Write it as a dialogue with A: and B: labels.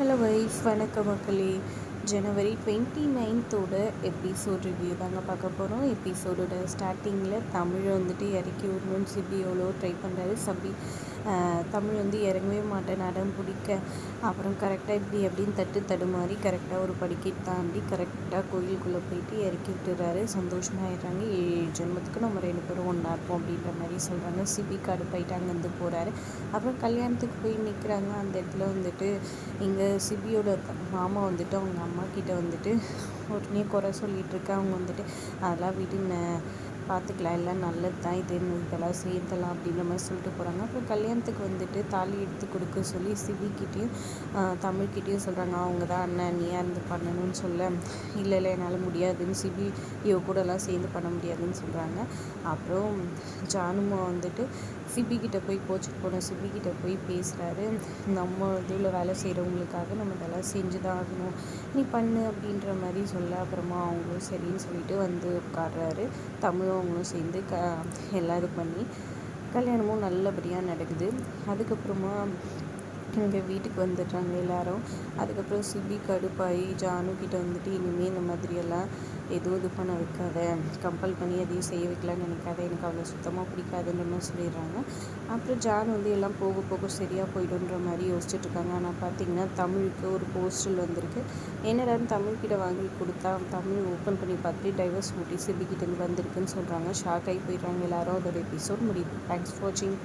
A: Hello wise வணக்கம் மக்களே. ஜனவரி 29th episode review தாங்க பார்க்க போகிறோம். எபிசோடோட ஸ்டார்டிங்கில் தமிழ் வந்துட்டு இறக்கி விடணும்னு சிபி எவ்வளோ ட்ரை பண்ணுறாரு. தமிழ் வந்து இறங்கவே மாட்டேன் அடம் பிடிக்க. அப்புறம் கரெக்டாக இப்படி அப்படின்னு தடுமாறி கரெக்டாக ஒரு படிக்கட்டு தாண்டி கரெக்டாக கோயிலுக்குள்ளே போயிட்டு இறக்கி விட்டுறாரு. சந்தோஷமாகிடுறாங்க. 7 ஜென்மத்துக்கு நம்ம 2 பேரும் ஒன்றா இருப்போம் அப்படின்ற மாதிரி சொல்கிறாங்க. சிபி போயிட்டு அங்கேருந்து போகிறாரு. அப்புறம் கல்யாணத்துக்கு போய் நிற்கிறாங்க. அந்த இடத்துல வந்துட்டு இங்கே சிபியோட மாமா வந்துட்டு அவங்க அம்மா கிட்ட வந்துட்டு உடனே குறை சொல்லிகிட்டு இருக்க. அவங்க வந்துட்டு அதெல்லாம் விடுங்க, பார்த்துக்கலாம், எல்லாம் நல்லது தான், இதெல்லாம் சேர்த்தலாம் அப்படின்ற மாதிரி சொல்லிட்டு போகிறாங்க. அப்புறம் கல்யாணத்துக்கு வந்துட்டு தாலி எடுத்து கொடுக்க சொல்லி சிபிக்கிட்டேயும் தமிழ்கிட்டையும் சொல்கிறாங்க. அவங்க தான் அண்ணன் நீயா இருந்து பண்ணணும்னு சொல்ல, இல்லை என்னால் முடியாதுன்னு சிபியோ கூடலாம் சேர்ந்து பண்ண முடியாதுன்னு சொல்கிறாங்க. அப்புறம் ஜானுமா வந்துட்டு சிபிக்கிட்ட போய் கோச்சிட்டு போன சிபிக்கிட்ட போய் பேசுகிறாரு. நம்ம இதில் வேலை செய்கிறவங்களுக்காக நம்ம இதெல்லாம் செஞ்சு தான் ஆகணும், நீ பண்ணு அப்படின்ற மாதிரி சொல்ல. அப்புறமா அவங்களும் சரின்னு சொல்லிட்டு வந்து உட்காடுறாரு. தமிழும் அவங்களும் சேர்ந்து எல்லாம் இது பண்ணி கல்யாணமும் நல்லபடியாக நடக்குது. அதுக்கப்புறமா எங்கள் வீட்டுக்கு வந்துடுறாங்க எல்லாரும். அதுக்கப்புறம் சிபி கடுப்பாகி ஜானு கிட்ட வந்துட்டு இனிமேல் இந்த மாதிரியெல்லாம் எதுவும் இது பண்ண வைக்காத, கம்பல் பண்ணி எதையும் செய்ய வைக்கலான்னு நினைக்காத, எனக்கு அவ்வளோ சுத்தமாக பிடிக்காதுன்ற மாதிரி சொல்லிடுறாங்க. அப்புறம் ஜான் வந்து எல்லாம் போக போக சரியாக போய்டுன்ற மாதிரி யோசிச்சுட்ருக்காங்க. ஆனால் பார்த்திங்கன்னா தமிழுக்கு ஒரு போஸ்டல் வந்திருக்கு. என்னடான்னு தமிழ்கிட்ட வாங்கி கொடுத்தா தமிழ் ஓப்பன் பண்ணி பார்த்துட்டு டைவர்ஸ் நோட்டீஸ் சிபிக்கிட்டேருந்து வந்திருக்குன்னு சொல்கிறாங்க. ஷாக் ஆகி போயிடுறாங்க எல்லாரும். அதோட எபிசோட் முடியுது. தேங்க்ஸ் ஃபார் வாட்சிங்.